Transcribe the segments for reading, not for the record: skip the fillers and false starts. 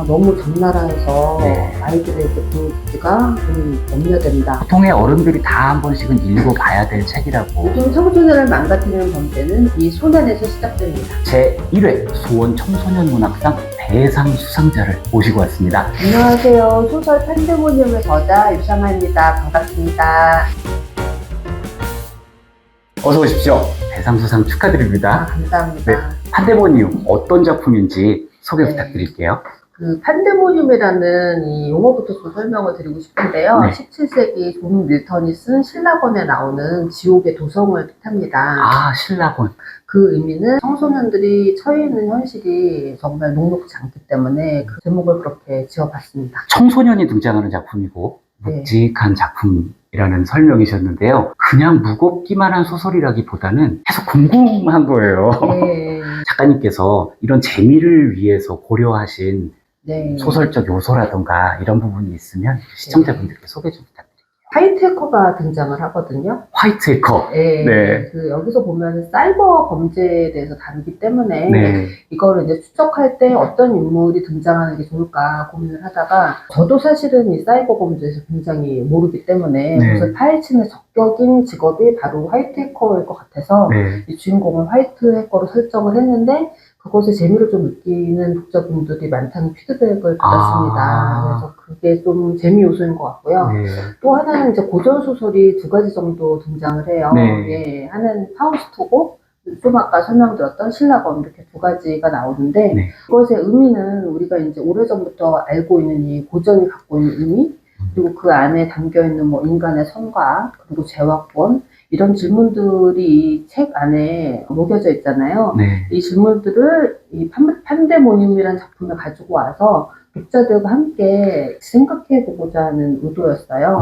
너무 적나라해서 네. 아이들에게 보여주기가 좀 염려된다. 보통의 어른들이 다 한 번씩은 읽어봐야 될 책이라고. 보통 청소년을 망가뜨리는 범죄는 이 소년에서 시작됩니다. 제1회 수원 청소년 문학상 대상 수상자를 모시고 왔습니다. 안녕하세요. 소설 판데모니움의 저자 유상아입니다. 반갑습니다. 어서 오십시오. 대상 수상 축하드립니다. 감사합니다. 네. 판데모니움 어떤 작품인지 소개 네. 부탁드릴게요. 그 판데모니움이라는 이 용어부터 좀 설명을 드리고 싶은데요. 네. 17세기 존 밀턴이 쓴 신라권에 나오는 지옥의 도성을 뜻합니다. 아, 신라권. 그 의미는 청소년들이 처해 있는 현실이 정말 녹록지 않기 때문에 그 제목을 그렇게 지어봤습니다. 청소년이 등장하는 작품이고 네. 묵직한 작품이라는 설명이셨는데요. 그냥 무겁기만 한 소설이라기보다는 계속 궁금한 거예요. 네. 작가님께서 이런 재미를 위해서 고려하신 네. 소설적 요소라던가 이런 부분이 있으면 시청자분들께 소개 좀 부탁드립니다. 화이트해커가 등장을 하거든요. 화이트해커. 네. 네. 그 여기서 보면 사이버 범죄에 대해서 다루기 때문에 네. 이거를 이제 추적할 때 어떤 인물이 등장하는 게 좋을까 고민을 하다가 저도 사실은 이 사이버 범죄에서 굉장히 모르기 때문에 네. 그래서 파헤치는 적격인 직업이 바로 화이트해커일 것 같아서 네. 이 주인공을 화이트해커로 설정을 했는데 그것에 재미를 좀 느끼는 독자분들이 많다는 피드백을 받았습니다. 그래서 그게 좀 재미 요소인 것 같고요. 네. 또 하나는 이제 고전 소설이 두 가지 정도 등장을 해요. 네. 예, 하나는 파우스트고 좀 아까 설명드렸던 신라권 이렇게 두 가지가 나오는데 네. 그것의 의미는 우리가 이제 오래전부터 알고 있는 이 고전이 갖고 있는 의미 그리고 그 안에 담겨 있는 뭐 인간의 선과 그리고 재화권 이런 질문들이 이 책 안에 녹여져 있잖아요. 네. 이 질문들을 이 판데모니움이라는 작품을 가지고 와서 독자들과 함께 생각해 보고자 하는 의도였어요.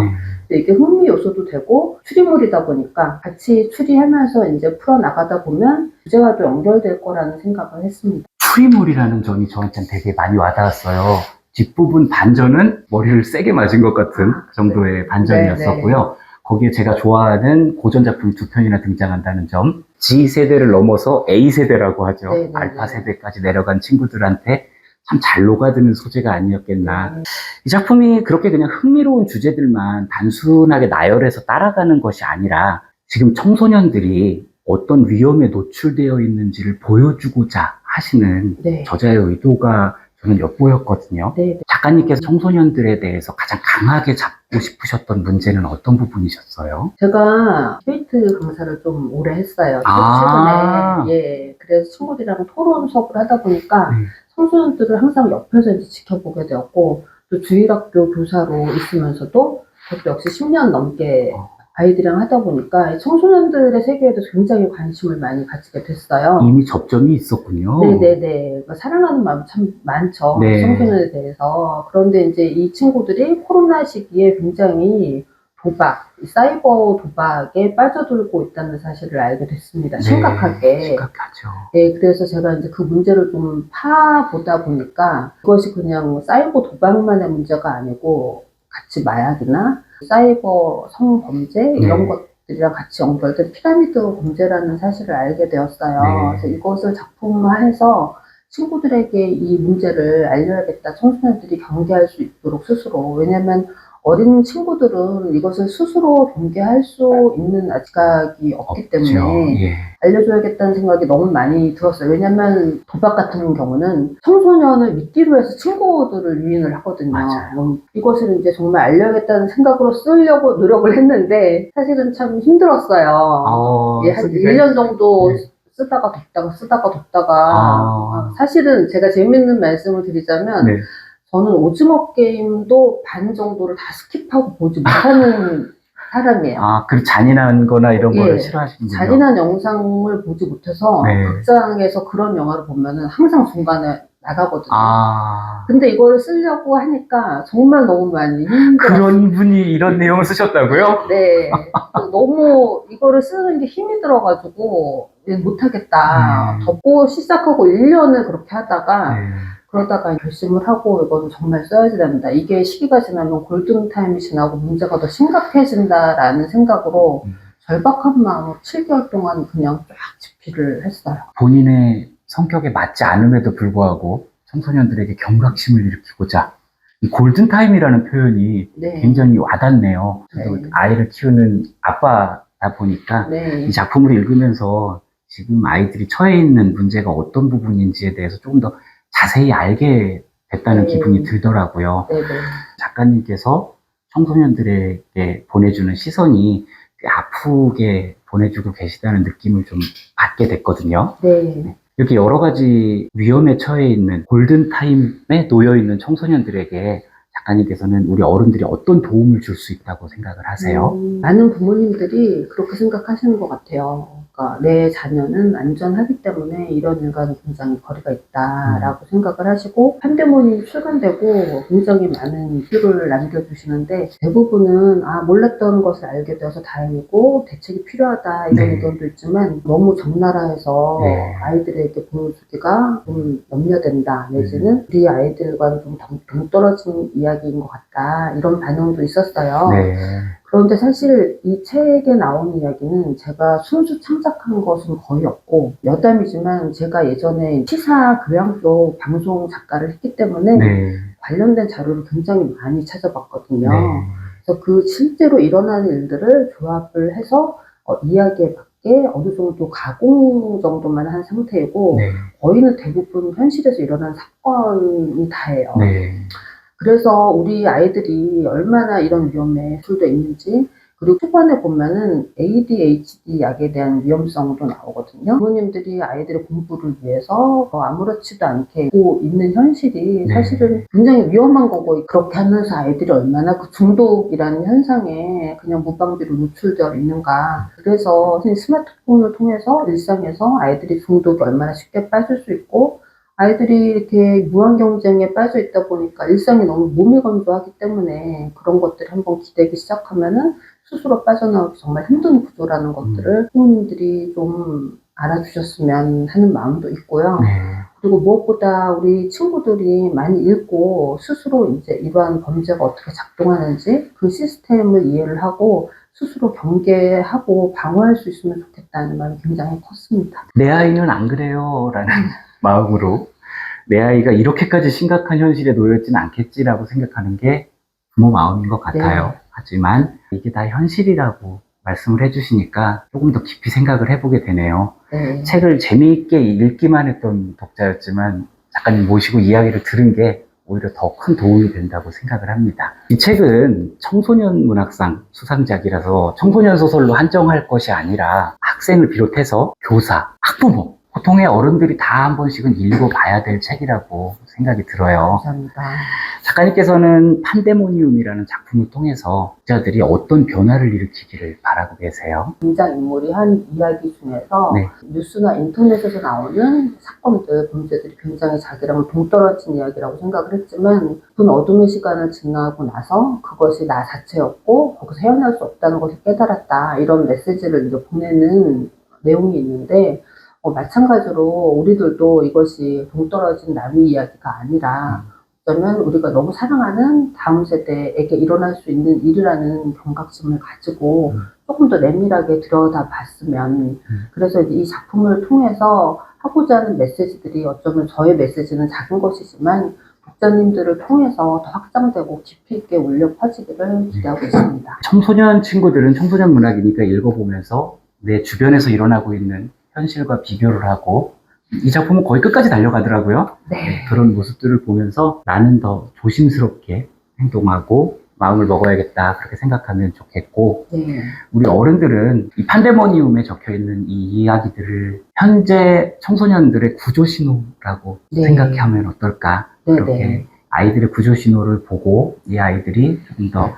네. 이게 흥미 요소도 되고 추리물이다 보니까 같이 추리하면서 이제 풀어나가다 보면 주제와도 연결될 거라는 생각을 했습니다. 추리물이라는 점이 저한테는 되게 많이 와닿았어요. 뒷부분 반전은 머리를 세게 맞은 것 같은 정도의 반전이었었고요. 거기에 제가 좋아하는 고전 작품이 두 편이나 등장한다는 점. G세대를 넘어서 A세대라고 하죠. 네네네. 알파 세대까지 내려간 친구들한테 참 잘 녹아드는 소재가 아니었겠나. 이 작품이 그렇게 그냥 흥미로운 주제들만 단순하게 나열해서 따라가는 것이 아니라 지금 청소년들이 어떤 위험에 노출되어 있는지를 보여주고자 하시는 네. 저자의 의도가 저는 엿보였거든요. 네. 작가님께서 청소년들에 대해서 가장 강하게 잡고 싶으셨던 문제는 어떤 부분이셨어요? 제가 디베이트 강사를 좀 오래 했어요. 아. 최근에. 예. 그래서 친구들이랑 토론 수업을 하다 보니까 네. 청소년들을 항상 옆에서 이제 지켜보게 되었고, 또 주일학교 교사로 있으면서도 그것도 역시 10년 넘게 아이들이랑 하다 보니까 청소년들의 세계에도 굉장히 관심을 많이 가지게 됐어요. 이미 접점이 있었군요. 네네네. 그러니까 사랑하는 마음 참 많죠. 네. 청소년에 대해서. 그런데 이제 이 친구들이 코로나 시기에 굉장히 사이버 도박에 빠져들고 있다는 사실을 알게 됐습니다. 심각하게. 네, 심각하죠. 네, 그래서 제가 이제 그 문제를 좀 파보다 보니까 그것이 그냥 사이버 도박만의 문제가 아니고 같이 마약이나 사이버 성범죄 이런 것들이랑 같이 연결된 피라미드 범죄라는 사실을 알게 되었어요. 네. 그래서 이것을 작품화해서 친구들에게 이 문제를 알려야겠다. 청소년들이 경계할 수 있도록 스스로. 왜냐면 어린 친구들은 이것을 스스로 경계할 수 있는 지각이 없기 때문에 예. 알려줘야겠다는 생각이 너무 많이 들었어요. 왜냐면 도박 같은 경우는 청소년을 미끼로 해서 친구들을 유인을 하거든요. 맞아요. 이것을 이제 정말 알려야겠다는 생각으로 쓰려고 노력을 했는데 사실은 참 힘들었어요. 예, 한 1년 정도 쓰다가 뒀다가 사실은 제가 재밌는 말씀을 드리자면 네. 저는 오징어 게임도 반 정도를 다 스킵하고 보지 못하는 사람이에요. 그 잔인한 거나 이런 거를 싫어하시는군요. 잔인한 영상을 보지 못해서 네. 극장에서 그런 영화를 보면은 항상 중간에 나가거든요. 근데 이거를 쓰려고 하니까 정말 너무 많이 힘들어요. 그런 분이 이런 내용을 쓰셨다고요? 네. 너무 이거를 쓰는 게 힘이 들어가지고 못하겠다. 덮고 시작하고 1년을 그렇게 하다가 그러다가 결심을 하고 이거는 정말 써야지 된다. 이게 시기가 지나면 골든타임이 지나고 문제가 더 심각해진다라는 생각으로 절박한 마음으로 7개월 동안 그냥 쫙 집필을 했어요. 본인의 성격에 맞지 않음에도 불구하고 청소년들에게 경각심을 일으키고자 이 골든타임이라는 표현이 네. 굉장히 와닿네요. 저도 네. 아이를 키우는 아빠다 보니까 네. 이 작품을 읽으면서 지금 아이들이 처해 있는 문제가 어떤 부분인지에 대해서 조금 더 자세히 알게 됐다는 네. 기분이 들더라고요. 네네. 작가님께서 청소년들에게 보내주는 시선이 꽤 아프게 보내주고 계시다는 느낌을 좀 받게 됐거든요. 네. 이렇게 여러 가지 위험에 처해 있는 골든타임에 놓여 있는 청소년들에게 작가님께서는 우리 어른들이 어떤 도움을 줄 수 있다고 생각을 하세요? 많은 부모님들이 그렇게 생각하시는 것 같아요. 그러니까 내 자녀는 안전하기 때문에 이런 일과는 굉장히 거리가 있다라고 생각을 하시고 판데모님이 출간되고 굉장히 많은 글을 남겨주시는데 대부분은 몰랐던 것을 알게 되어서 다행이고 대책이 필요하다 이런 네. 의견도 있지만 너무 적나라해서 네. 아이들에게 보여주기가 좀 염려된다 내지는 우리 아이들과는 좀 동떨어진 이야기인 것 같다 이런 반응도 있었어요. 네. 그런데 사실 이 책에 나온 이야기는 제가 순수 창작한 것은 거의 없고 여담이지만 제가 예전에 시사 교양 쪽 방송 작가를 했기 때문에 네. 관련된 자료를 굉장히 많이 찾아봤거든요. 네. 그래서 그 실제로 일어나는 일들을 조합을 해서 이야기에 맞게 어느 정도 가공 정도만 한 상태이고 네. 거의는 대부분 현실에서 일어난 사건이 다예요. 네. 그래서 우리 아이들이 얼마나 이런 위험에 술도 있는지 그리고 초반에 보면은 ADHD 약에 대한 위험성도 나오거든요. 부모님들이 아이들의 공부를 위해서 아무렇지도 않게 하고 있는 현실이 네. 사실은 굉장히 위험한 거고 그렇게 하면서 아이들이 얼마나 그 중독이라는 현상에 그냥 무방비로 노출되어 있는가. 그래서 스마트폰을 통해서 일상에서 아이들이 중독이 얼마나 쉽게 빠질 수 있고 아이들이 이렇게 무한 경쟁에 빠져 있다 보니까 일상이 너무 몸이 건조하기 때문에 그런 것들이 한번 기대기 시작하면은 스스로 빠져나오기 정말 힘든 구조라는 것들을 부모님들이 좀 알아주셨으면 하는 마음도 있고요. 네. 그리고 무엇보다 우리 친구들이 많이 읽고 스스로 이제 이러한 범죄가 어떻게 작동하는지 그 시스템을 이해를 하고 스스로 경계하고 방어할 수 있으면 좋겠다는 마음이 굉장히 컸습니다. 내 아이는 안 그래요 라는 마음으로 내 아이가 이렇게까지 심각한 현실에 놓여있지는 않겠지라고 생각하는 게 부모 마음인 것 같아요. 네. 하지만 이게 다 현실이라고 말씀을 해주시니까 조금 더 깊이 생각을 해보게 되네요. 네. 책을 재미있게 읽기만 했던 독자였지만 작가님 모시고 이야기를 들은 게 오히려 더 큰 도움이 된다고 생각을 합니다. 이 책은 청소년 문학상 수상작이라서 청소년 소설로 한정할 것이 아니라 학생을 비롯해서 교사, 학부모, 보통의 어른들이 다 한 번씩은 읽어봐야 될 책이라고 생각이 들어요. 감사합니다. 작가님께서는 판데모니움이라는 작품을 통해서 독자들이 어떤 변화를 일으키기를 바라고 계세요? 등장인물이 한 이야기 중에서 네. 뉴스나 인터넷에서 나오는 사건들, 범죄들이 굉장히 자기랑 동떨어진 이야기라고 생각을 했지만 깊은 어둠의 시간을 지나고 나서 그것이 나 자체였고 거기서 헤어날 수 없다는 것을 깨달았다. 이런 메시지를 이제 보내는 내용이 있는데 마찬가지로 우리들도 이것이 동떨어진 남의 이야기가 아니라 어쩌면 우리가 너무 사랑하는 다음 세대에게 일어날 수 있는 일이라는 경각심을 가지고 조금 더 내밀하게 들여다봤으면 그래서 이 작품을 통해서 하고자 하는 메시지들이 어쩌면 저의 메시지는 작은 것이지만 독자님들을 통해서 더 확장되고 깊이 있게 울려 퍼지기를 기대하고 있습니다. 청소년 친구들은 청소년 문학이니까 읽어보면서 내 주변에서 일어나고 있는 현실과 비교를 하고 이 작품은 거의 끝까지 달려가더라고요. 네. 그런 모습들을 보면서 나는 더 조심스럽게 행동하고 마음을 먹어야겠다 그렇게 생각하면 좋겠고 네. 우리 어른들은 이 판데모니움에 적혀있는 이 이야기들을 현재 청소년들의 구조신호라고 네. 생각하면 어떨까 네, 그렇게 네. 아이들의 구조신호를 보고 이 아이들이 조금 더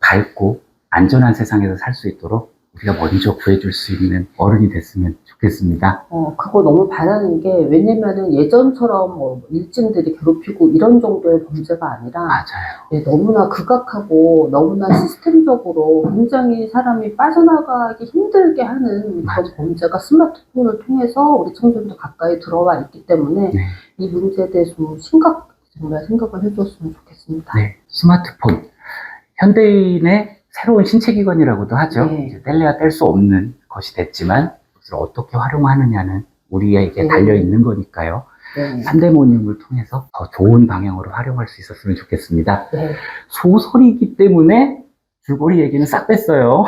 밝고 안전한 세상에서 살 수 있도록 우리가 먼저 구해줄 수 있는 어른이 됐으면 좋겠습니다. 그거 너무 바라는 게, 왜냐면은 예전처럼 일진들이 괴롭히고 이런 정도의 범죄가 아니라, 맞아요. 너무나 극악하고, 너무나 시스템적으로 굉장히 사람이 빠져나가기 힘들게 하는 맞아요. 그런 범죄가 스마트폰을 통해서 우리 청소년들 가까이 들어와 있기 때문에, 네. 이 문제에 대해서 좀 심각하게 정말 생각을 해줬으면 좋겠습니다. 네. 스마트폰. 현대인의 새로운 신체기관이라고도 하죠. 네. 이제 뗄래야 뗄 수 없는 것이 됐지만 그것을 어떻게 활용하느냐는 우리에게 네. 달려있는 거니까요. 네. 판데모니움을 통해서 더 좋은 방향으로 활용할 수 있었으면 좋겠습니다. 네. 소설이기 때문에 줄거리 얘기는 싹 뺐어요.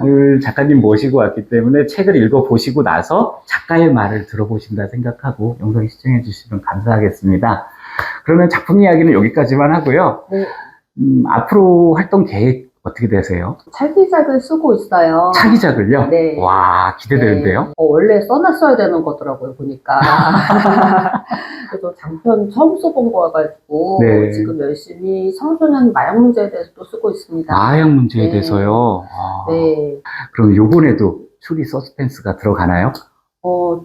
오늘 작가님 모시고 왔기 때문에 책을 읽어보시고 나서 작가의 말을 들어보신다 생각하고 영상 시청해 주시면 감사하겠습니다. 그러면 작품 이야기는 여기까지만 하고요. 네. 앞으로 활동 계획 어떻게 되세요? 차기작을 쓰고 있어요. 차기작을요? 네. 와, 기대되는데요? 네. 원래 써놨어야 되는 거더라고요, 보니까. 그래서 장편 처음 써본 거여가지고, 네. 지금 열심히 청소년 마약 문제에 대해서 또 쓰고 있습니다. 마약 문제에 네. 대해서요? 네. 그럼 요번에도 추리 서스펜스가 들어가나요?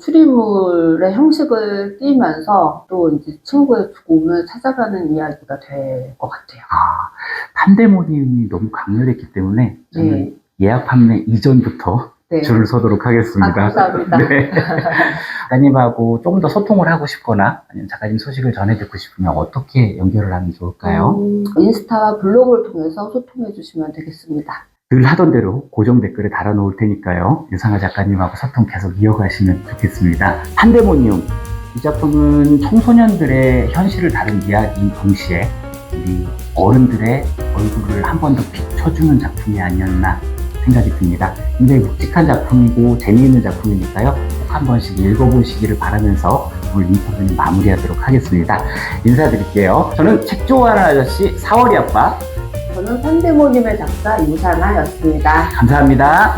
추리물의 형식을 띠면서 또 이제 친구의 죽음을 찾아가는 이야기가 될 것 같아요. 판데모니움이 너무 강렬했기 때문에 저는 네. 예약 판매 이전부터 네. 줄을 서도록 하겠습니다. 감사합니다. 네. 작가님하고 조금 더 소통을 하고 싶거나 아니면 작가님 소식을 전해 듣고 싶으면 어떻게 연결을 하면 좋을까요? 인스타와 블로그를 통해서 소통해 주시면 되겠습니다. 늘 하던 대로 고정 댓글에 달아놓을 테니까요. 유상아 작가님하고 소통 계속 이어가시면 좋겠습니다. 판데모니움. 이 작품은 청소년들의 현실을 다룬 이야기인 동시에 우리 어른들의 얼굴을 한 번 더 비춰주는 작품이 아니었나 생각이 듭니다. 굉장히 묵직한 작품이고 재미있는 작품이니까요. 꼭 한 번씩 읽어보시기를 바라면서 오늘 인터뷰는 마무리하도록 하겠습니다. 인사드릴게요. 저는 책 좋아하는 아저씨 4월이 아빠. 저는 판데모님의 작가 유사나였습니다. 감사합니다.